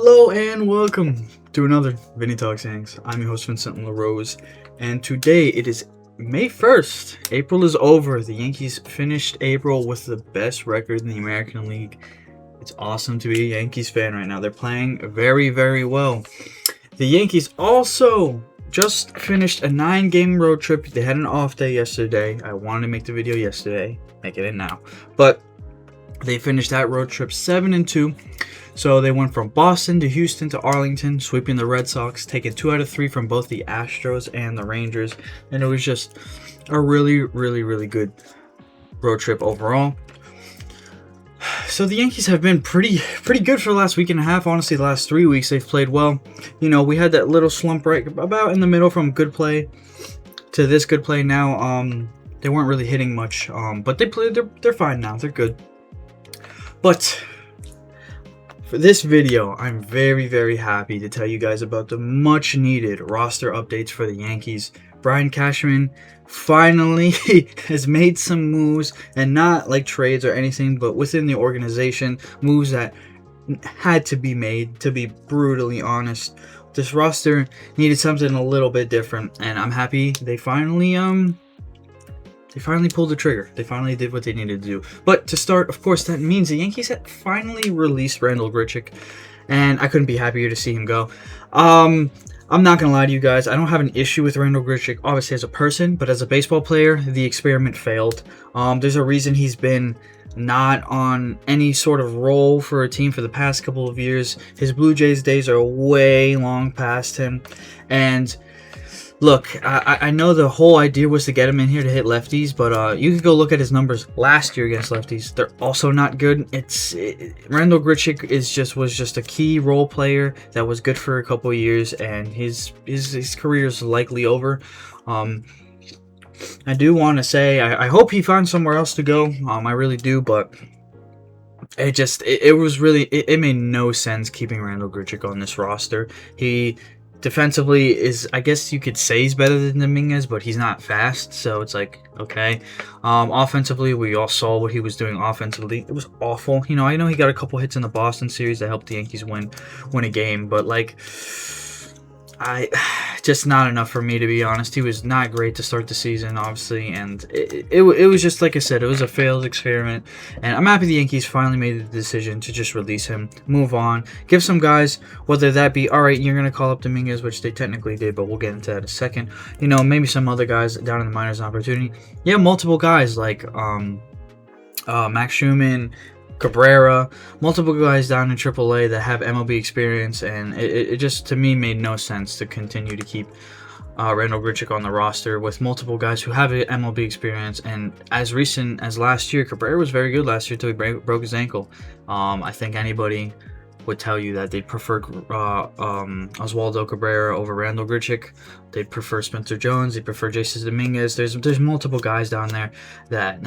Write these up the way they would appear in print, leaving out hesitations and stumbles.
Hello and welcome to another Vinny Talks Yanks. I'm your host Vincent LaRose, and today it is May 1st. April is over. The Yankees finished April with the best record in the American League. It's awesome to be a Yankees fan right now. They're playing very, very well. The Yankees also just finished a 9-game road trip. They had an off day yesterday. I wanted to make the video yesterday, making it now, but they finished that road trip 7-2. So they went from Boston to Houston to Arlington, sweeping the Red Sox, taking 2 out of 3 from both the Astros and the Rangers. And it was just a really, really, really good road trip overall. So the Yankees have been pretty good for the last week and a half. Honestly, the last 3 weeks they've played well. You know, we had that little slump right about in the middle from good play to this good play now. They weren't really hitting much, but they're fine now. They're good. But for this video, I'm very, very happy to tell you guys about the much needed roster updates for the Yankees. Brian Cashman finally has made some moves, and not like trades or anything, but within the organization, moves that had to be made, to be brutally honest. This roster needed something a little bit different, and I'm happy they finally pulled the trigger. They finally did what they needed to do. But to start, of course, that means the Yankees had finally released Randal Grichuk, and I couldn't be happier to see him go. I'm not going to lie to you guys. I don't have an issue with Randal Grichuk, obviously, as a person, but as a baseball player, the experiment failed. There's a reason he's been not on any sort of role for a team for the past couple of years. His Blue Jays days are way long past him, and look, I know the whole idea was to get him in here to hit lefties, but you could go look at his numbers last year against lefties. They're also not good. Randal Grichuk was just a key role player that was good for a couple of years, and his career is likely over. I do want to say I hope he finds somewhere else to go. I really do, but it made no sense keeping Randal Grichuk on this roster. He defensively is, I guess you could say, he's better than Dominguez, but he's not fast, so it's like, okay. Offensively, we all saw what he was doing offensively. It was awful. You know, I know he got a couple hits in the Boston series that helped the Yankees win a game, but like, just not enough for me, to be honest. He was not great to start the season, obviously, and it was just like I said, it was a failed experiment, and I'm happy the Yankees finally made the decision to just release him, move on, give some guys, whether that be, all right, you're going to call up Dominguez, which they technically did, but we'll get into that in a second, you know, maybe some other guys down in the minors an opportunity. Yeah, multiple guys like Max Schumann, Cabrera, multiple guys down in AAA that have MLB experience, and it just, to me, made no sense to continue to keep Randal Grichuk on the roster with multiple guys who have MLB experience. And as recent as last year, Cabrera was very good last year until he broke his ankle. I think anybody would tell you that they'd prefer Oswaldo Cabrera over Randal Grichuk. They'd prefer Spencer Jones. They'd prefer Jason Dominguez. There's multiple guys down there that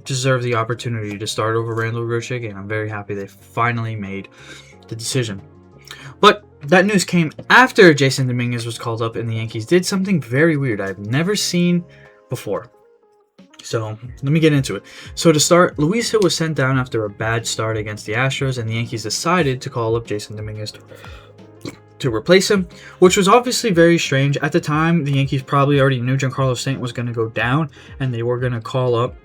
deserve the opportunity to start over Randal Grichuk, and I'm very happy they finally made the decision. But that news came after Jason Dominguez was called up, and the Yankees did something very weird I've never seen before. So, let me get into it. So, to start, Luis Hill was sent down after a bad start against the Astros, and the Yankees decided to call up Jason Dominguez to replace him, which was obviously very strange. At the time, the Yankees probably already knew Giancarlo was going to go down, and they were going to call up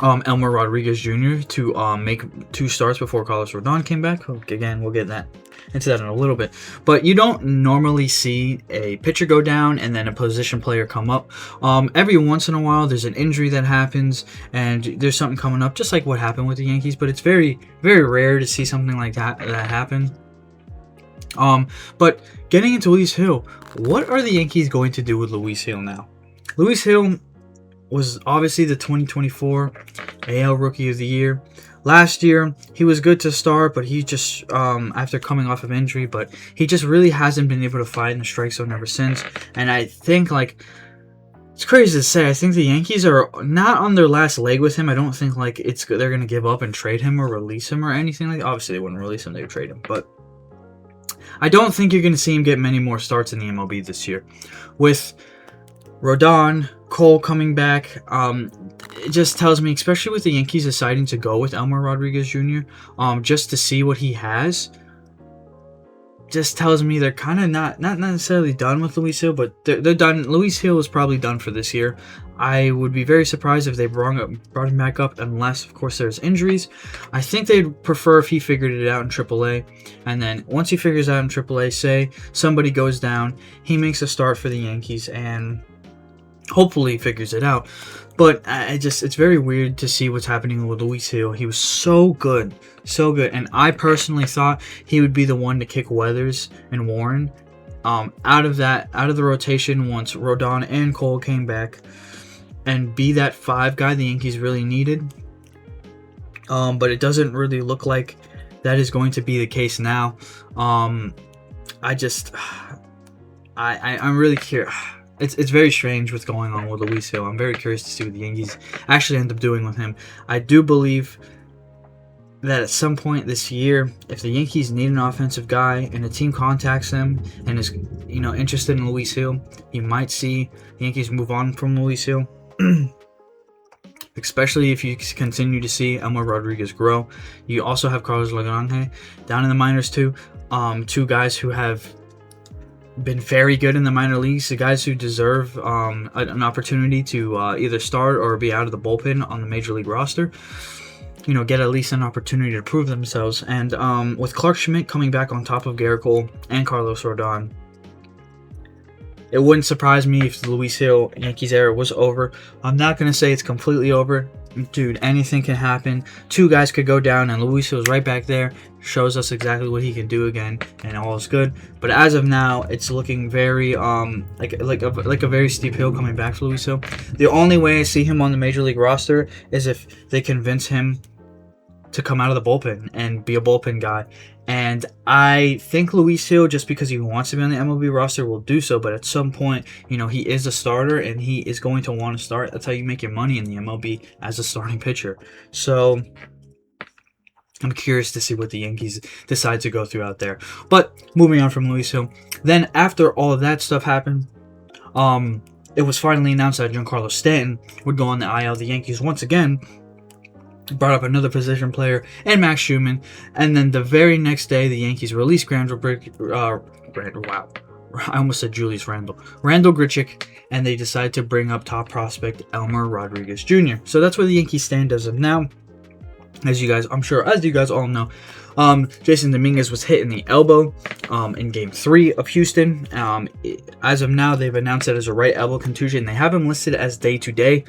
Elmer Rodriguez Jr. to make 2 starts before Carlos Rodon came back. Again, we'll get into that in a little bit. But you don't normally see a pitcher go down and then a position player come up. Every once in a while, there's an injury that happens, and there's something coming up, just like what happened with the Yankees. But it's very, very rare to see something like that happen. But getting into Luis Hill, what are the Yankees going to do with Luis Hill now? Luis Hill was obviously the 2024 AL Rookie of the Year. Last year, he was good to start, but he just, after coming off of injury, but he just really hasn't been able to fight in the strike zone ever since. And I think, like, it's crazy to say, I think the Yankees are not on their last leg with him. I don't think, like, they're going to give up and trade him or release him or anything like that. Obviously, they wouldn't release him, they would trade him, but I don't think you're going to see him get many more starts in the MLB this year. With Rodon, Cole coming back, it just tells me, especially with the Yankees deciding to go with Elmer Rodriguez Jr., just to see what he has, just tells me they're kind of not necessarily done with Luis Hill, but they're done. Luis Hill is probably done for this year. I would be very surprised if they brought him back up, unless, of course, there's injuries. I think they'd prefer if he figured it out in AAA, and then once he figures out in AAA, say somebody goes down, he makes a start for the Yankees, and hopefully figures it out. But it's very weird to see what's happening with Luis Hill. He was so good, and I personally thought he would be the one to kick Weathers and Warren out of the rotation once Rodon and Cole came back, and be that 5 guy the Yankees really needed. But it doesn't really look like that is going to be the case now. I'm really curious. It's very strange what's going on with Luis Hill. I'm very curious to see what the Yankees actually end up doing with him. I do believe that at some point this year, if the Yankees need an offensive guy and a team contacts them and is interested in Luis Hill, you might see the Yankees move on from Luis Hill. Especially if you continue to see Elmer Rodriguez grow. You also have Carlos Lagrange down in the minors too. 2 guys who have been very good in the minor leagues, the guys who deserve an opportunity to either start or be out of the bullpen on the major league roster. Get at least an opportunity to prove themselves. And with Clark Schmidt coming back on top of Gerrit Cole and Carlos Rodon, it wouldn't surprise me if the Luis Hill Yankees era was over. I'm not going to say it's completely over. Dude, anything can happen. 2 guys could go down, and Luis Hill's right back there. Shows us exactly what he can do again, and all is good. But as of now, it's looking very like a very steep hill coming back for Luis Hill. The only way I see him on the major league roster is if they convince him to come out of the bullpen and be a bullpen guy. And I think Luis Hill, just because he wants to be on the MLB roster, will do so. But at some point, he is a starter and he is going to want to start. That's how you make your money in the MLB, as a starting pitcher. So I'm curious to see what the Yankees decide to go through out there. But moving on from Luis Hill, then after all of that stuff happened, it was finally announced that Giancarlo Stanton would go on the IL. The Yankees once again brought up another position player and Max Schumann, and then the very next day the Yankees released Randall Grichuk, and they decided to bring up top prospect Elmer Rodriguez Jr. So that's where the Yankees stand as of now. As you guys all know, Jason Dominguez was hit in the elbow in Game 3 of Houston. As of now, they've announced it as a right elbow contusion. They have him listed as day-to-day.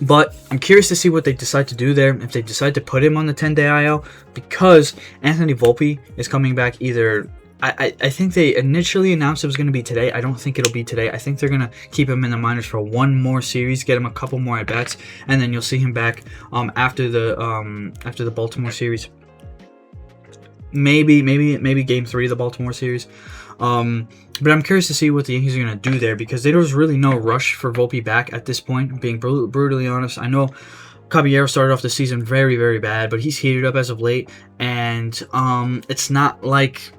But I'm curious to see what they decide to do there, if they decide to put him on the 10-day IL, because Anthony Volpe is coming back either... I think they initially announced it was going to be today. I don't think it'll be today. I think they're going to keep him in the minors for one more series, get him a couple more at-bats, and then you'll see him back after the Baltimore series. Maybe Game 3 of the Baltimore series. But I'm curious to see what the Yankees are going to do there, because there's really no rush for Volpe back at this point, being brutally honest. I know Caballero started off the season very, very bad, but he's heated up as of late, and it's not like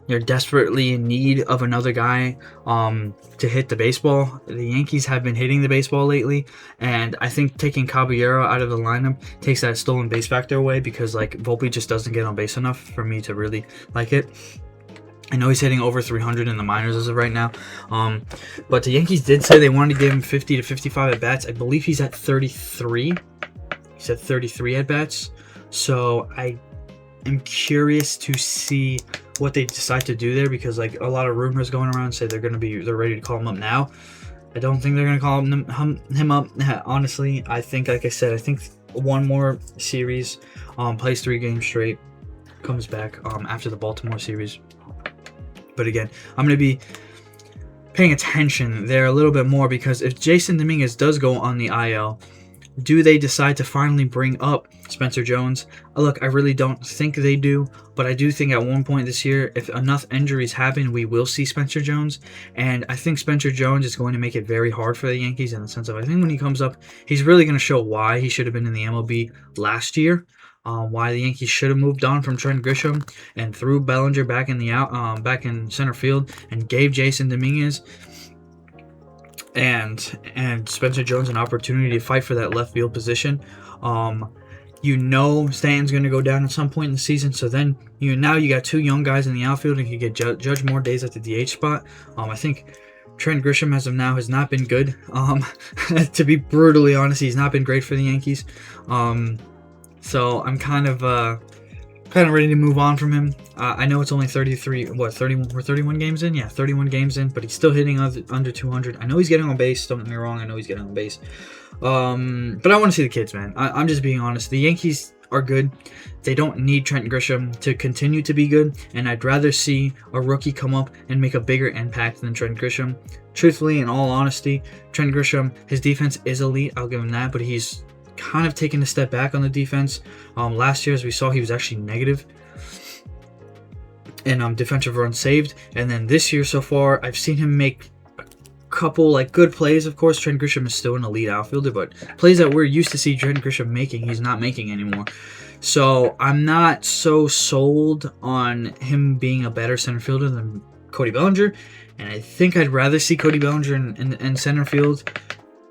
they're desperately in need of another guy to hit the baseball. The Yankees have been hitting the baseball lately, and I think taking Caballero out of the lineup takes that stolen base factor away, because Volpe just doesn't get on base enough for me to really like it. I know he's hitting over 300 in the minors as of right now, but the Yankees did say they wanted to give him 50 to 55 at-bats. I believe he's at 33. He's at 33 at-bats, so I am curious to see what they decide to do there, because a lot of rumors going around say they're ready to call him up now. I don't think they're going to call him up. Honestly, I think, like I said, I think one more series, plays 3 games straight, comes back after the Baltimore series. But again, I'm going to be paying attention there a little bit more, because if Jason Dominguez does go on the IL, do they decide to finally bring up Spencer Jones? Look, I really don't think they do, but I do think at one point this year, if enough injuries happen, we will see Spencer Jones. And I think Spencer Jones is going to make it very hard for the Yankees, in the sense of, I think when he comes up, he's really going to show why he should have been in the MLB last year. Why the Yankees should have moved on from Trent Grisham and threw Bellinger back in center field and gave Jason Dominguez and Spencer Jones an opportunity to fight for that left field position. Stanton's going to go down at some point in the season, so then you got two young guys in the outfield and you can get Judge more days at the DH spot. I think Trent Grisham as of now has not been good. To be brutally honest, he's not been great for the Yankees. So I'm kind of ready to move on from him. I know it's only 31 games in? Yeah, 31 games in, but he's still hitting under 200. I know he's getting on base, don't get me wrong, I know he's getting on base. But I want to see the kids, man. I'm just being honest. The Yankees are good. They don't need Trent Grisham to continue to be good, and I'd rather see a rookie come up and make a bigger impact than Trent Grisham. Truthfully, in all honesty, Trent Grisham, his defense is elite, I'll give him that, but he's kind of taken a step back on the defense. Last year, as we saw, he was actually negative in defensive runs saved, and then this year so far, I've seen him make a couple good plays. Of course, Trent Grisham is still an elite outfielder, but plays that we're used to see Trent Grisham making, he's not making anymore. So I'm not so sold on him being a better center fielder than Cody Bellinger, and I think I'd rather see Cody Bellinger in center field,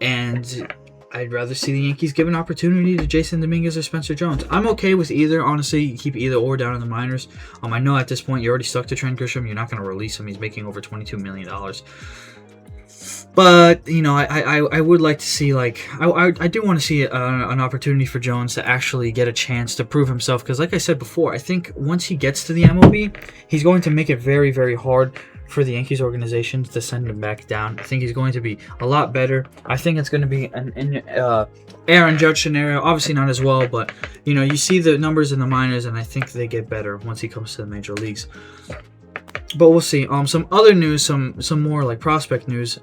and I'd rather see the Yankees give an opportunity to Jason Dominguez or Spencer Jones. I'm okay with either, honestly. You keep either or down in the minors. I know at this point you're already stuck to Trent Grisham. You're not going to release him. He's making over $22 million. But, I would like to see, I do want to see an opportunity for Jones to actually get a chance to prove himself. Because like I said before, I think once he gets to the MLB, he's going to make it very, very hard for the Yankees organization to send him back down. I think he's going to be a lot better. I think it's going to be an Aaron Judge scenario. Obviously not as well, but, you see the numbers in the minors, and I think they get better once he comes to the major leagues. But we'll see. Some other news, some more prospect news.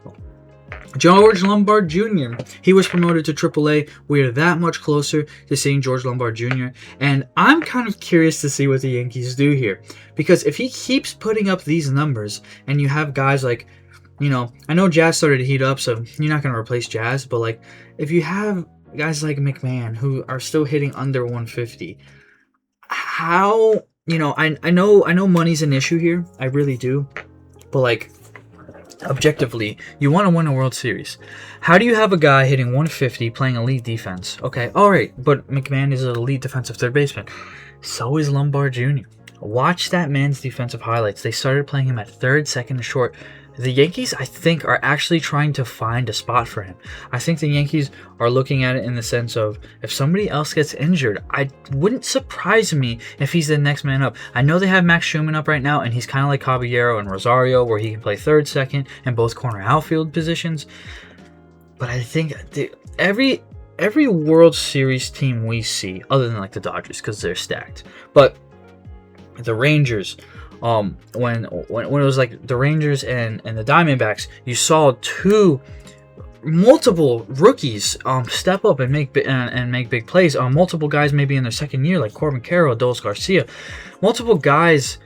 George Lombard Jr. He was promoted to AAA. We are that much closer to seeing George Lombard Jr. And I'm kind of curious to see what the Yankees do here. Because if he keeps putting up these numbers, and you have guys I know Jazz started to heat up, so you're not going to replace Jazz. But, if you have guys like McMahon who are still hitting under 150, how, I know money's an issue here. I really do. But, objectively, you want to win a World Series. How do you have a guy hitting 150 playing elite defense? Okay, alright, but McMahon is an elite defensive third baseman. So is Lombard Jr. Watch that man's defensive highlights. They started playing him at third, second, and short. The Yankees, I think, are actually trying to find a spot for him. I think the Yankees are looking at it in the sense of, if somebody else gets injured, I wouldn't surprise me if he's the next man up. I know they have Max Schumann up right now, and he's kind of like Caballero and Rosario, where he can play third, second, and both corner outfield positions. But I think every World Series team we see, other than the Dodgers, because they're stacked, but the Rangers, when it was the Rangers and the Diamondbacks, you saw multiple rookies step up and make big plays. Multiple guys maybe in their second year, like Corbin Carroll, Adolis Garcia. Multiple guys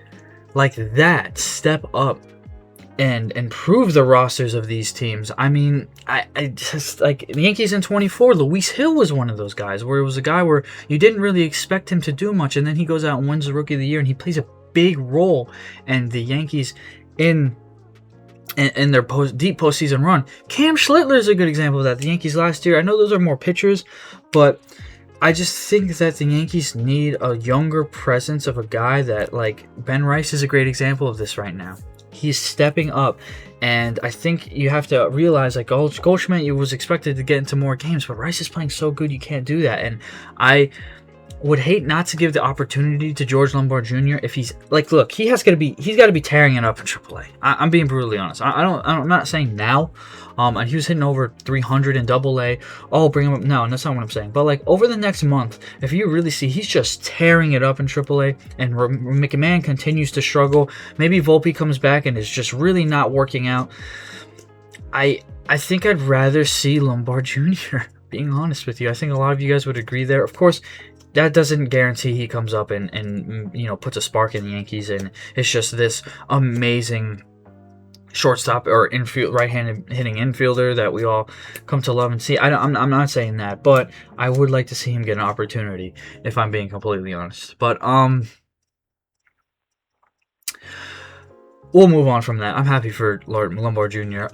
like that step up and improve the rosters of these teams. I mean, I just the Yankees in 24, Luis Hill was one of those guys where it was a guy where you didn't really expect him to do much, and then he goes out and wins the Rookie of the Year, and he plays a big role, and the Yankees in their deep postseason run. Cam Schlittler is a good example of that. The Yankees last year, I know those are more pitchers, but I just think that the Yankees need a younger presence of a guy that, Ben Rice is a great example of this right now. He's stepping up, and I think you have to realize, Goldschmidt was expected to get into more games, but Rice is playing so good you can't do that, and I would hate not to give the opportunity to George Lombard Jr. if he's look, he's got to be tearing it up in AAA. I'm being brutally honest. I'm not saying now. And he was hitting over 300 in AA. Oh, bring him up. No, that's not what I'm saying. But over the next month, if you really see he's just tearing it up in AAA, and McMahon continues to struggle, maybe Volpe comes back and is just really not working out. I think I'd rather see Lombard Jr. Being honest with you, I think a lot of you guys would agree there. Of course, that doesn't guarantee he comes up and puts a spark in the Yankees, and it's just this amazing shortstop or right-handed hitting infielder that we all come to love and see. I'm not saying that, but I would like to see him get an opportunity, if I'm being completely honest. But we'll move on from that. I'm happy for Lombard Jr.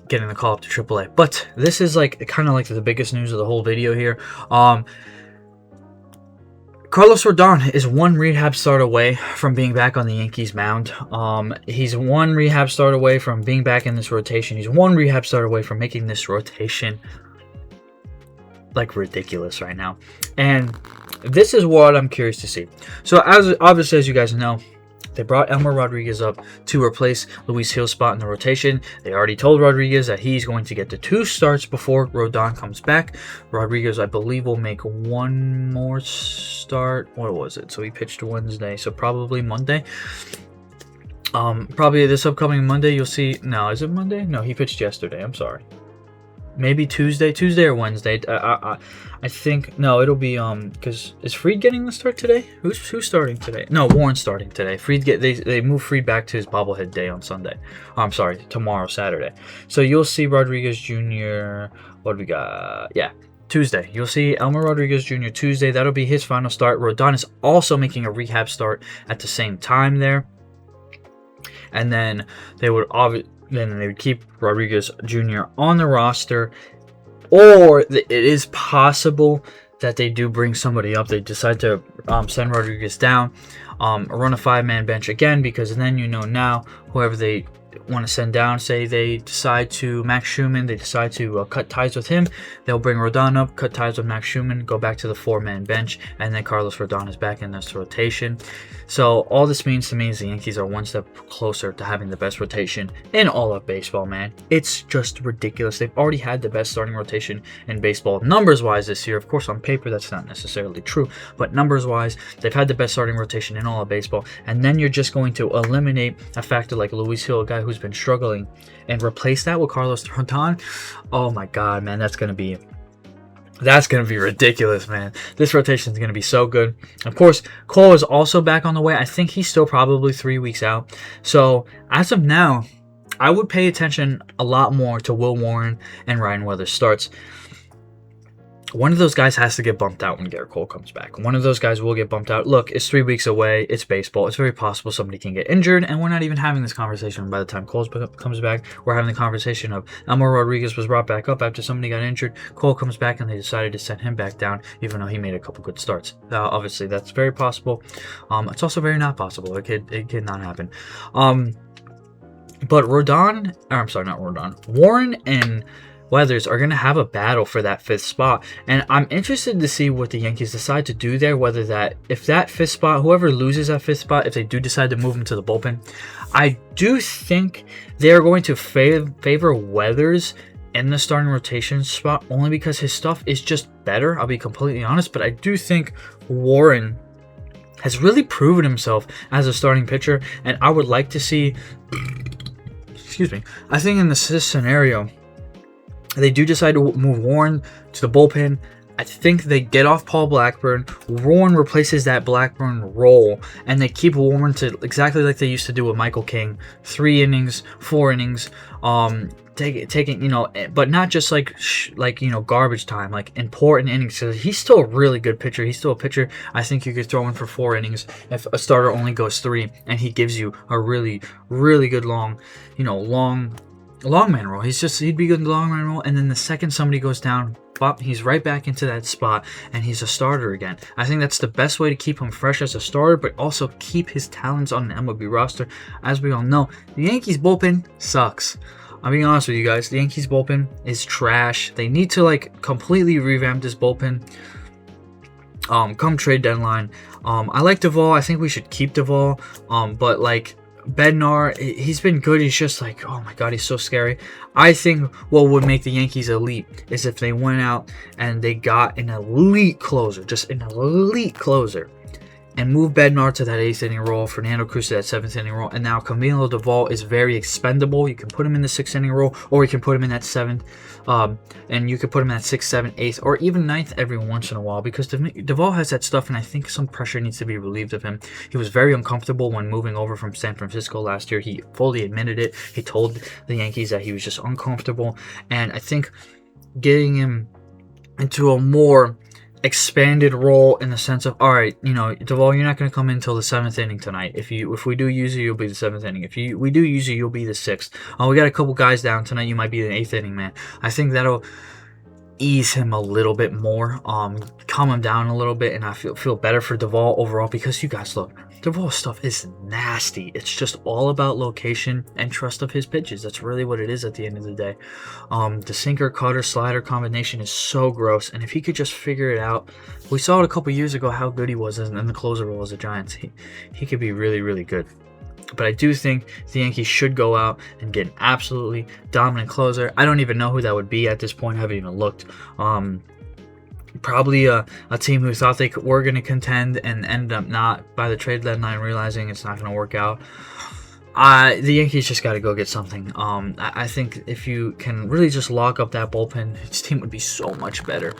getting the call up to AAA. But this is like kind of like the biggest news of the whole video here. Carlos Rodon is one rehab start away from being back on the Yankees mound. He's one rehab start away from being back in this rotation. He's one rehab start away from making this rotation like ridiculous right now. And this is what I'm curious to see. So obviously, as you guys know, they brought Elmer Rodriguez up to replace Luis Gil's spot in the rotation. They already told Rodriguez that he's going to get the 2 starts before Rodon comes back. Rodriguez, I believe, will make one more start. What was it? So he pitched Wednesday, so probably Monday. Probably this upcoming Monday, you'll see. No, is it Monday? No, he pitched yesterday. I'm sorry. Maybe Tuesday or Wednesday. I think no, it'll be because is Fried getting the start today? Who's starting today? No, Warren's starting today. They move Fried back to his bobblehead day on Sunday. I'm sorry, tomorrow, Saturday. So you'll see Rodriguez Jr. What do we got? Yeah, Tuesday. You'll see Elmer Rodriguez Jr. Tuesday. That'll be his final start. Rodon is also making a rehab start at the same time there, and then they would keep Rodriguez Jr. on the roster, or it is possible that they do bring somebody up. They decide to send Rodriguez down, run a 5-man bench again, because then now whoever they want to send down, say they decide to Max Schumann, they decide to cut ties with him, they'll bring Rodon up, cut ties with Max Schumann, go back to the 4-man bench, and then Carlos Rodon is back in this rotation. So all this means to me is the Yankees are one step closer to having the best rotation in all of baseball, man. It's just ridiculous. They've already had the best starting rotation in baseball numbers-wise this year. Of course, on paper, that's not necessarily true, but numbers-wise, they've had the best starting rotation in all of baseball, and then you're just going to eliminate a factor like Luis Gil, a guy who's been struggling, and replace that with Carlos Rodon. Oh my God, man, that's gonna be ridiculous, man. This rotation is going to be so good. Of course, Cole is also back on the way. I think he's still probably 3 weeks out. So, as of now, I would pay attention a lot more to Will Warren and Ryan Weathers starts. One of those guys has to get bumped out when Garrett Cole comes back. One of those guys will get bumped out. Look, it's 3 weeks away. It's baseball. It's very possible somebody can get injured, and we're not even having this conversation by the time Cole comes back. We're having the conversation of Elmer Rodriguez was brought back up after somebody got injured. Cole comes back, and they decided to send him back down, even though he made a couple good starts. Obviously, that's very possible. It's also very not possible. It could not happen. But Warren and Weathers are going to have a battle for that 5th spot, and I'm interested to see what the Yankees decide to do there, whether if that 5th spot, whoever loses that 5th spot, if they do decide to move him to the bullpen. I do think they're going to favor Weathers in the starting rotation spot, only because his stuff is just better, I'll be completely honest, but I do think Warren has really proven himself as a starting pitcher, and I would like to see, I think in this scenario, they do decide to move Warren to the bullpen. I think they get off Paul Blackburn. Warren replaces that Blackburn role, and they keep Warren to exactly like they used to do with Michael King, 3 innings, 4 innings, taking but not just like garbage time, like important innings. So he's still a really good pitcher. He's still a pitcher I think you could throw in for 4 innings if a starter only goes 3, and he gives you a really, really good long man role. He'd be good in the long man role, and then the second somebody goes down, bop, he's right back into that spot, and he's a starter again. I think that's the best way to keep him fresh as a starter, but also keep his talents on the MLB roster. As we all know, the Yankees bullpen sucks. I'm being honest with you guys. The Yankees bullpen is trash. They need to completely revamp this bullpen. Come trade deadline. I like Duvall. I think we should keep Duvall. But Bednar, he's been good. He's just oh my God, he's so scary. I think what would make the Yankees elite is if they went out and they got an elite closer, and moved Bednar to that 8th inning role, Fernando Cruz to that 7th inning role, and now Camilo Duvall is very expendable. You can put him in the 6th inning role, or you can put him in that 7th, and you could put him in that 6th, 7th, 8th, or even 9th every once in a while, because Duvall has that stuff, and I think some pressure needs to be relieved of him. He was very uncomfortable when moving over from San Francisco last year. He fully admitted it. He told the Yankees that he was just uncomfortable, and I think getting him into a more expanded role in the sense of, all right, Duvall, you're not going to come in until the 7th inning tonight. If we do use you, you'll be the 7th inning. If we do use you, you'll be the 6th. We got a couple guys down tonight. You might be the 8th inning man. I think that'll ease him a little bit more, calm him down a little bit, and I feel better for Duvall overall, because you guys look, Duvall's stuff is nasty. It's just all about location and trust of his pitches. That's really what it is at the end of the day. The sinker, cutter, slider combination is so gross, and if he could just figure it out, we saw it a couple years ago how good he was in the closer role as a Giants. He could be really, really good. But I do think the Yankees should go out and get an absolutely dominant closer. I don't even know who that would be at this point. I haven't even looked. Probably a team who thought they were going to contend and ended up not by the trade deadline, realizing it's not going to work out. The Yankees just got to go get something. I think if you can really just lock up that bullpen, his team would be so much better.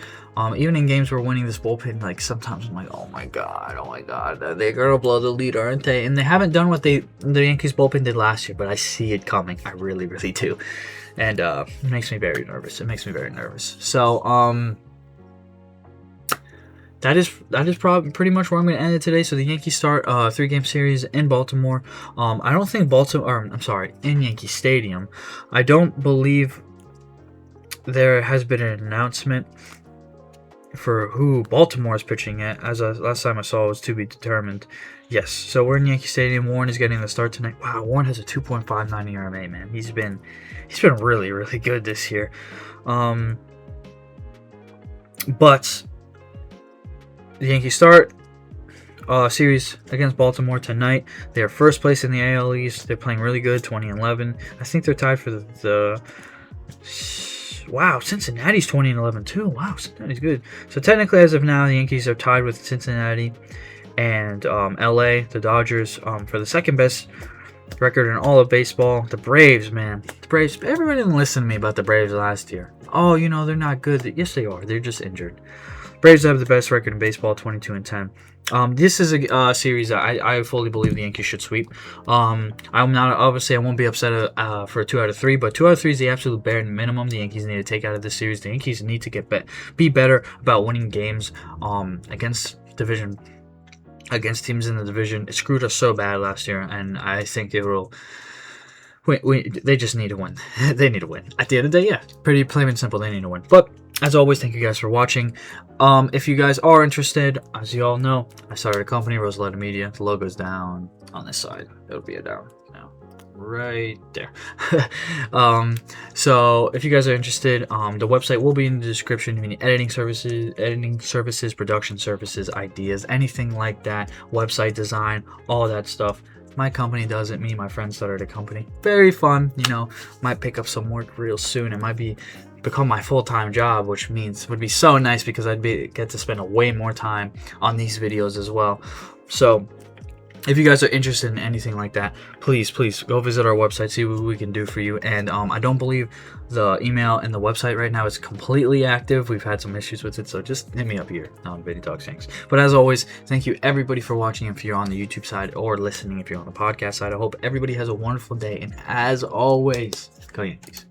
Even in games where winning this bullpen, like sometimes I'm like, oh my god, they're gonna blow the lead, aren't they? And they haven't done what the Yankees bullpen did last year, but I see it coming. I really, really do, and it makes me very nervous. So that is probably pretty much where I'm going to end it today. So the Yankees start a 3-game series in Baltimore. I don't think in Yankee Stadium. I don't believe there has been an announcement for who Baltimore is pitching at. As last time I saw, it was to be determined. Yes, so we're in Yankee Stadium. Warren is getting the start tonight. Wow, Warren has a 2.59 ERA, man. He's been really, really good this year. But the Yankees start series against Baltimore tonight. They are first place in the AL East. They're playing really good, 20-11. I think they're tied for the wow, Cincinnati's 20-11 too. Wow, Cincinnati's good. So technically, as of now, the Yankees are tied with Cincinnati and LA, the Dodgers, for the second best record in all of baseball. The Braves, man. The Braves, everybody didn't listen to me about the Braves last year. Oh, they're not good. Yes, they are. They're just injured. Braves have the best record in baseball, 22-10. This is a series that I fully believe the Yankees should sweep. I'm not, obviously, I won't be upset for a 2 out of 3, but 2 out of 3 is the absolute bare minimum the Yankees need to take out of this series. The Yankees need to be better about winning games against teams in the division. It screwed us so bad last year, and I think it will. They just need to win. They need to win. At the end of the day, yeah, pretty plain and simple. They need to win. But as always, thank you guys for watching. If you guys are interested, as you all know, I started a company, RoseZuleta Media. The logo's down on this side. It'll be down now, right there. So if you guys are interested, the website will be in the description. Any editing services, production services, ideas, anything like that, website design, all that stuff. My company does it. Me and my friend started a company. Very fun. Might pick up some work real soon. It might become my full-time job, which means would be so nice because I'd get to spend way more time on these videos as well. So if you guys are interested in anything like that, please go visit our website, see what we can do for you. And I don't believe the email and the website right now is completely active. We've had some issues with it, so just hit me up here on Vinny Talks Yanks. But as always, thank you everybody for watching if you're on the YouTube side, or listening if you're on the podcast side. I hope everybody has a wonderful day, and as always, go Yankees.